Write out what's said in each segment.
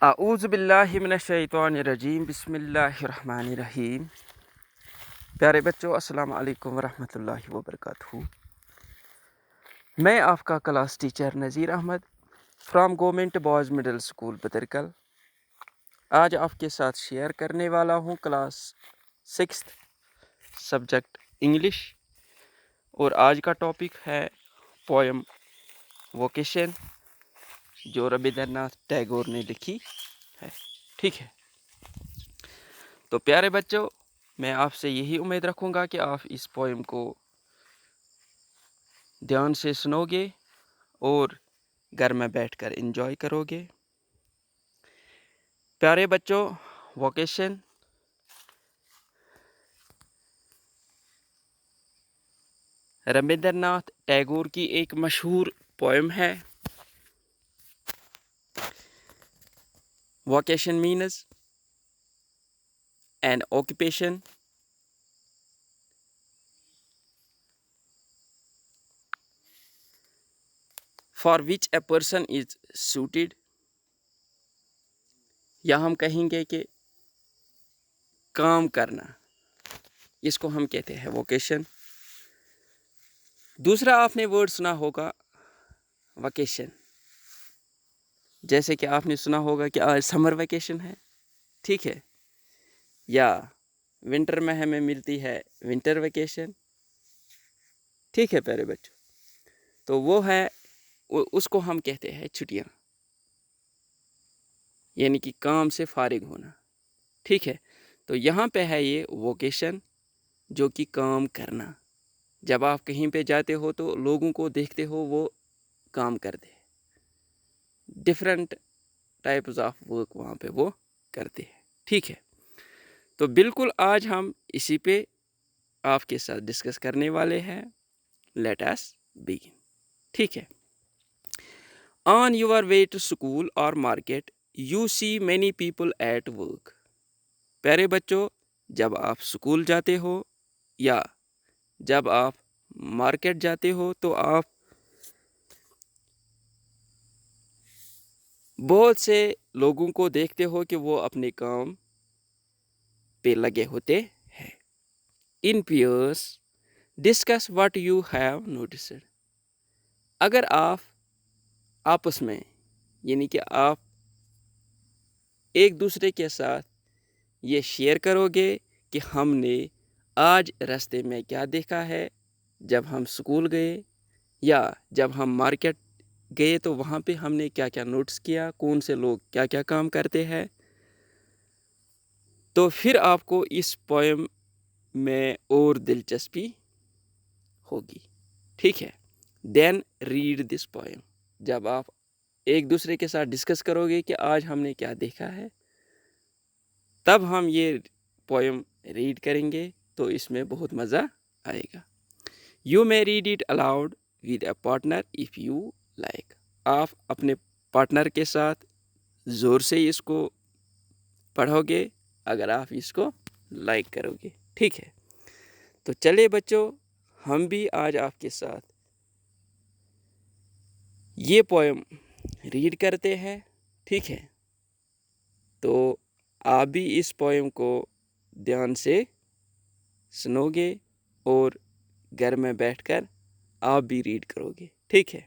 आऊज़ु बिल्लाहि मिनश्शैतानिर्रजीम बिस्मिल्लाहिर्रहमानिर्रहीम। प्यारे बच्चों, अस्सलाम वालेकुम वरहमतुल्लाहि वबरकातुहू। मैं आपका class teacher Nazir Ahmad from government boys middle school Badarkal आज आपके साथ शेयर करने वाला हूँ क्लास 6th सब्जेक्ट इंग्लिश। और आज का टॉपिक है पोएम वोकेशन, जो रविंद्रनाथ टैगोर ने लिखी है। ठीक है, तो प्यारे बच्चों, मैं आपसे यही उम्मीद रखूँगा कि आप इस पोएम को ध्यान से सुनोगे और घर में बैठकर एंजॉय करोगे। प्यारे बच्चों, वोकेशन रविंद्रनाथ टैगोर की एक मशहूर पोएम है। Vocation means an occupation for which a person is suited, या हम कहेंगे कि काम करना, इसको हम कहते हैं वोकेशन। दूसरा आपने वर्ड सुना होगा वोकेशन, जैसे कि आपने सुना होगा कि आज समर वेकेशन है, ठीक है, या विंटर में हमें मिलती है विंटर वेकेशन। ठीक है प्यारे बच्चों, तो वो है उसको हम कहते हैं छुट्टियाँ, यानी कि काम से फारिग होना। ठीक है, तो यहाँ पे है ये वोकेशन, जो कि काम करना। जब आप कहीं पे जाते हो तो लोगों को देखते हो वो काम करते हैं, डिफरेंट टाइप्स ऑफ वर्क वहाँ पे वो करते हैं। ठीक है, तो बिल्कुल आज हम इसी पे आपके साथ डिस्कस करने वाले हैं। Let us begin. ठीक है, on your way to school or market you see many people at work. प्यारे बच्चों, जब आप स्कूल जाते हो या जब आप मार्केट जाते हो तो आप बहुत से लोगों को देखते हो कि वो अपने काम पे लगे होते हैं। इन pairs discuss what you have noticed. अगर आप आपस में, यानी कि आप एक दूसरे के साथ ये शेयर करोगे कि हमने आज रास्ते में क्या देखा है, जब हम स्कूल गए या जब हम मार्केट गए तो वहाँ पे हमने क्या क्या नोटिस किया, कौन से लोग क्या क्या काम करते हैं, तो फिर आपको इस पोएम में और दिलचस्पी होगी। ठीक है, देन रीड दिस पोएम। जब आप एक दूसरे के साथ डिस्कस करोगे कि आज हमने क्या देखा है, तब हम ये पोएम रीड करेंगे तो इसमें बहुत मज़ा आएगा। You may read it allowed with a partner if you like. आप अपने पार्टनर के साथ ज़ोर से इसको पढ़ोगे अगर आप इसको लाइक करोगे। ठीक है, तो चलिए बच्चों, हम भी आज आपके साथ ये पोएम रीड करते हैं। ठीक है, तो आप भी इस पोएम को ध्यान से सुनोगे और घर में बैठकर आप भी रीड करोगे। ठीक है।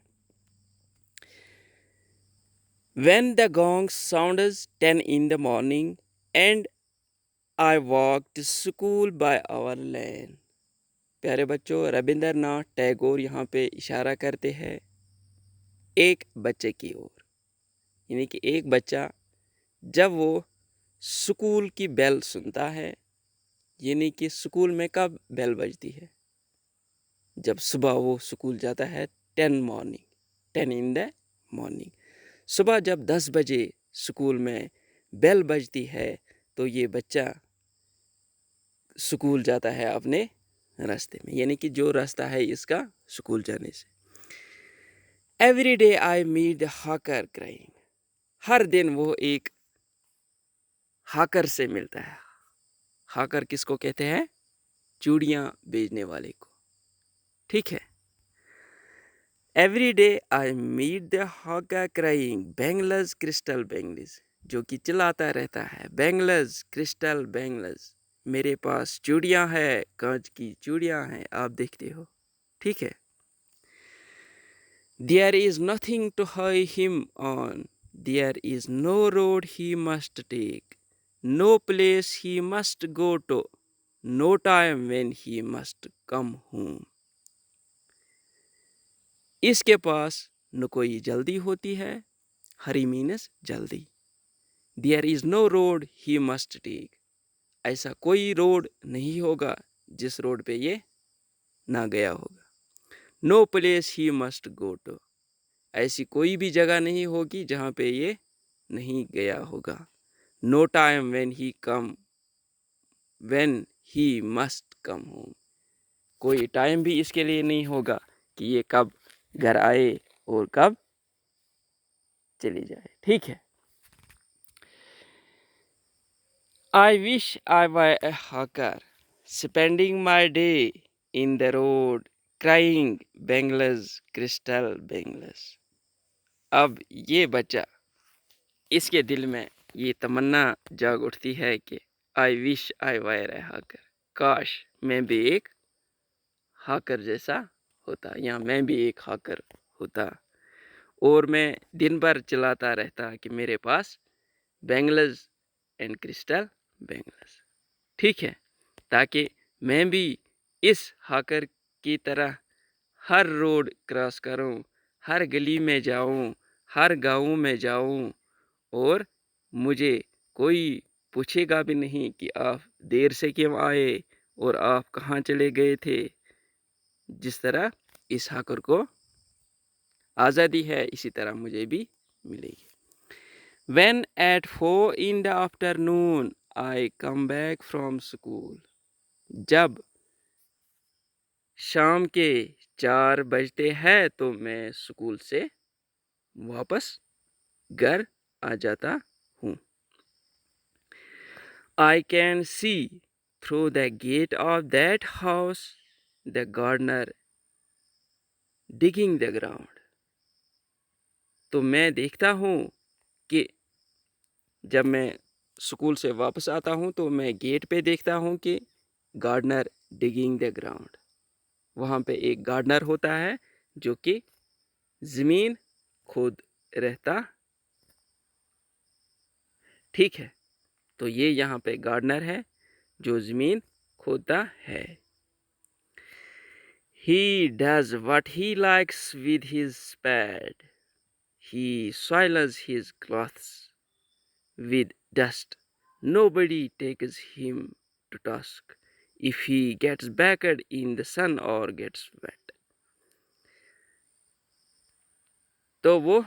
When the gong sounds 10 in the morning and I walk to school by our lane। प्यारे बच्चों, रविंद्रनाथ टैगोर यहाँ पे इशारा करते हैं एक बच्चे की ओर, यानी कि एक बच्चा जब वो स्कूल की बेल सुनता है, यानी कि स्कूल में कब बेल बजती है, जब सुबह वो स्कूल जाता है 10 इन द मॉर्निंग। सुबह जब 10 बजे स्कूल में बेल बजती है तो ये बच्चा स्कूल जाता है अपने रास्ते में, यानी कि जो रास्ता है इसका स्कूल जाने से। Every day I meet the hawker crying. हर दिन वो एक हाकर से मिलता है। हाकर किसको कहते हैं? चूड़ियाँ बेचने वाले को। ठीक है, every day I meet the hawker crying bangles crystal bangles. जो कि चिल्लाता रहता है, बैंगल्स, क्रिस्टल बैंगल्स, मेरे पास चूड़ियाँ हैं, कांच की चूड़ियाँ हैं, आप देखते हो। ठीक है। There is nothing to hurry him on. There is no road he must take, no place he must go to, no time when he must come home. इसके पास न कोई जल्दी होती है, हरी मीनस जल्दी। There is no road he must take. ऐसा कोई road नहीं होगा जिस रोड पे ये ना गया होगा। No place he must go to. ऐसी कोई भी जगह नहीं होगी जहाँ पे ये नहीं गया होगा। No time when he must come home. कोई टाइम भी इसके लिए नहीं होगा कि ये कब घर आए और कब चली जाए। ठीक है। I wish I were a hawker, spending my day in the road, crying bangles, crystal bangles. अब ये बच्चा, इसके दिल में ये तमन्ना जाग उठती है कि आई विश आई वायर ए हाकर, काश मैं भी एक हाकर जैसा होता, या मैं भी एक हाकर होता, और मैं दिन भर चलाता रहता कि मेरे पास बैंगल्स एंड क्रिस्टल बैंगल्स। ठीक है, ताकि मैं भी इस हाकर की तरह हर रोड क्रॉस करूं, हर गली में जाऊं, हर गांव में जाऊं, और मुझे कोई पूछेगा भी नहीं कि आप देर से क्यों आए और आप कहाँ चले गए थे। जिस तरह इस हाकर को आज़ादी है, इसी तरह मुझे भी मिलेगी। When at 4 in the afternoon I come back from school. जब शाम के 4 बजते हैं तो मैं स्कूल से वापस घर आ जाता हूँ। I can see through the gate of that house the gardener digging the ground. तो मैं देखता हूँ कि जब मैं स्कूल से वापस आता हूँ तो मैं गेट पे देखता हूँ कि गार्डनर डिगिंग द ग्राउंड, वहाँ पे एक गार्डनर होता है जो कि ज़मीन खोद रहता। ठीक है, तो ये यहाँ पे गार्डनर है जो ज़मीन खोदता है। He does what he likes with his spade. He soils his clothes with dust. Nobody takes him to task if he gets baked in the sun or gets wet. तो वो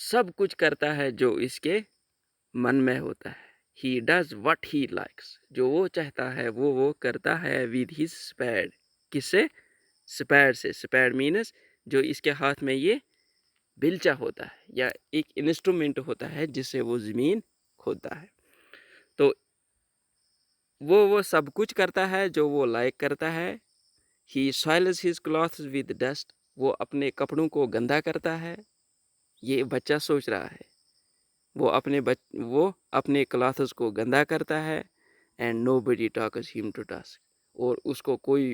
सब कुछ करता है जो इसके मन में होता है। He does what he likes. जो वो चाहता है वो करता है with his spade. किससे? स्पैड से। स्पैड मीन्स जो इसके हाथ में ये बिलचा होता है या एक इंस्ट्रूमेंट होता है जिससे वो ज़मीन खोदता है। तो वो सब कुछ करता है जो वो लाइक करता है। He soils his clothes with dust. वो अपने कपड़ों को गंदा करता है। ये बच्चा सोच रहा है। वो अपने क्लॉथ्स को गंदा करता है। And nobody talks him to task. और उसको कोई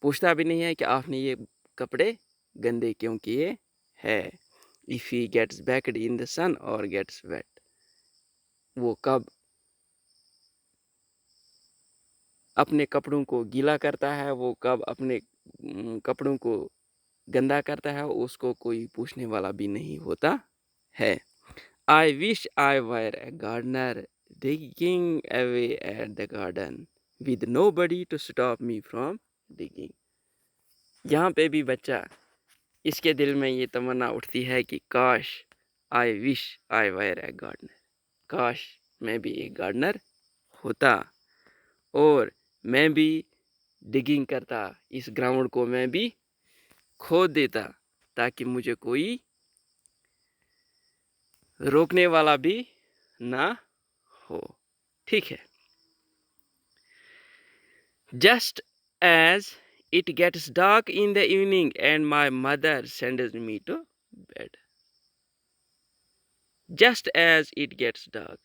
पूछता भी नहीं है कि आपने ये कपड़े गंदे क्यों किए है। If he gets baked in the sun or gets wet. वो कब अपने कपड़ों को गीला करता है, वो कब अपने कपड़ों को गंदा करता है, उसको कोई पूछने वाला भी नहीं होता है। I wish I were a gardener digging away at the garden with nobody to stop me from digging. यहाँ पे भी बच्चा, इसके दिल में ये तमन्ना उठती है कि काश I wish I were a gardener. काश मैं भी एक गार्डनर होता और मैं भी डिगिंग करता, इस ग्राउंड को मैं भी खोद देता ताकि मुझे कोई रोकने वाला भी ना हो। ठीक है। Just as it gets dark in the evening and my mother sends me to bed. Just as it gets dark,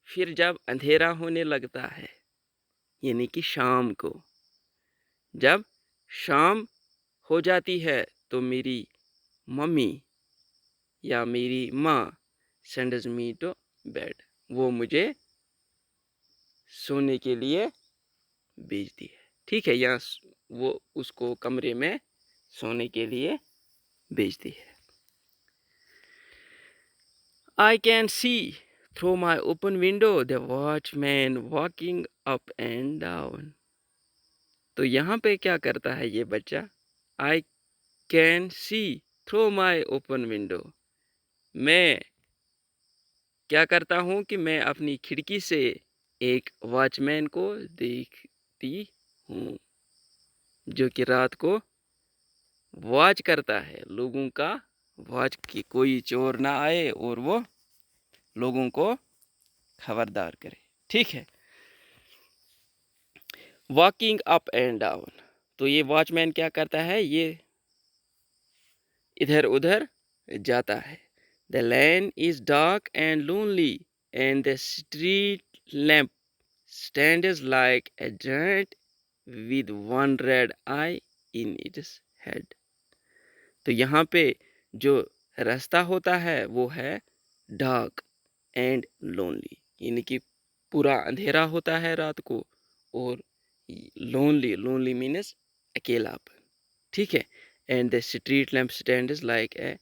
फिर जब अंधेरा होने लगता है, यानी कि शाम को, जब शाम हो जाती है तो मेरी मम्मी या मेरी माँ सेंड्स मी टू बेड, वो मुझे सोने के लिए भेजती है। ठीक है, या वो उसको कमरे में सोने के लिए भेजती है। I can see through my open window the watchman walking up and down. तो यहाँ पे क्या करता है ये बच्चा? I can see through my open window. मैं क्या करता हूँ कि मैं अपनी खिड़की से एक वॉचमैन को देखती हूँ, जो कि रात को वॉच करता है, लोगों का वॉच, कि कोई चोर ना आए और वो लोगों को खबरदार करे। ठीक है, वॉकिंग अप एंड डाउन, तो ये वॉचमैन क्या करता है, ये इधर उधर जाता है। The land is dark and lonely and the street lamp stands like a giant with one red eye in its head. तो यहाँ पे जो रास्ता होता है वो है डार्क एंड लोनली, यानी कि पूरा अंधेरा होता है रात को, और लोनली, लोनली मीन्स अकेलापन। ठीक है, and the street lamp stand is like a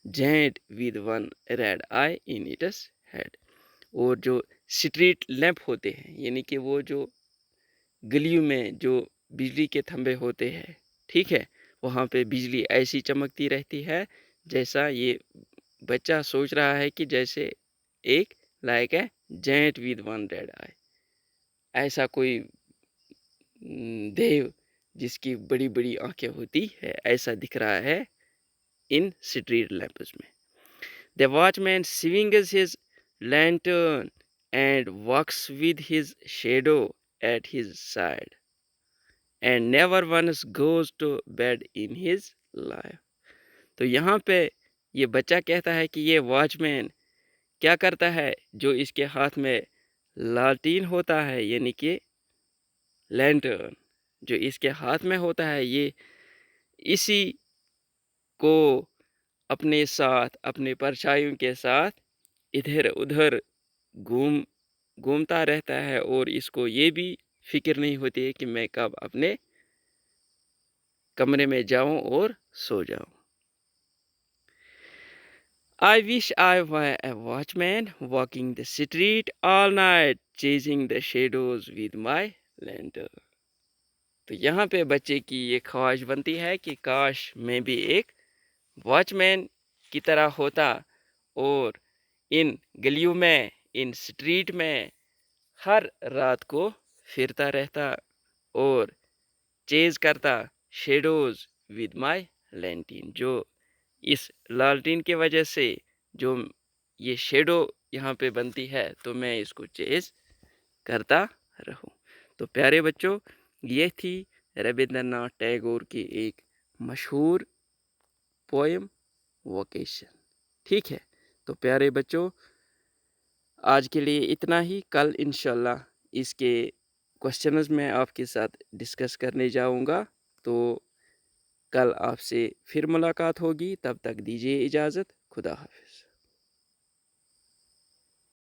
giant with one red eye in its head. और जो स्ट्रीट लैम्प होते हैं, यानी कि वो जो गलियों में जो बिजली के खंभे होते हैं, ठीक है, वहाँ पे बिजली ऐसी चमकती रहती है जैसा ये बच्चा सोच रहा है कि जैसे एक like a giant with one red eye, ऐसा कोई देव जिसकी बड़ी बड़ी आंखें होती है, ऐसा दिख रहा है इन स्ट्रीट लैंप्स में। The watchman swings his lantern and walks with his shadow at his side and never once goes to bed in his life. तो यहाँ पे ये बच्चा कहता है कि ये वॉचमैन क्या करता है, जो इसके हाथ में लालटीन होता है, यानी कि लैंटर्न जो इसके हाथ में होता है, ये इसी को अपने साथ, अपने परछाइयों के साथ इधर उधर घूमता रहता है, और इसको ये भी फिक्र नहीं होती है कि मैं कब अपने कमरे में जाऊं और सो जाऊं। I wish I were a watchman walking the street all night chasing the shadows with my lantern. तो यहाँ पे बच्चे की ये ख्वाहिश बनती है कि काश मैं भी एक वॉचमैन की तरह होता, और इन गलियों में, इन स्ट्रीट में हर रात को फिरता रहता और चेज करता शेडोज विद माय लैंटीन। जो इस लालटीन के वजह से जो ये शेडो यहाँ पे बनती है, तो मैं इसको चेज करता रहूं। तो प्यारे बच्चों, ये थी रविंद्रनाथ टैगोर की एक मशहूर पोएम वोकेशन। ठीक है, तो प्यारे बच्चों, आज के लिए इतना ही। कल इंशाल्लाह इसके क्वेश्चंस मैं आपके साथ डिस्कस करने जाऊंगा। तो कल आपसे फिर मुलाकात होगी, तब तक दीजिए इजाज़त। खुदा हाफिज़।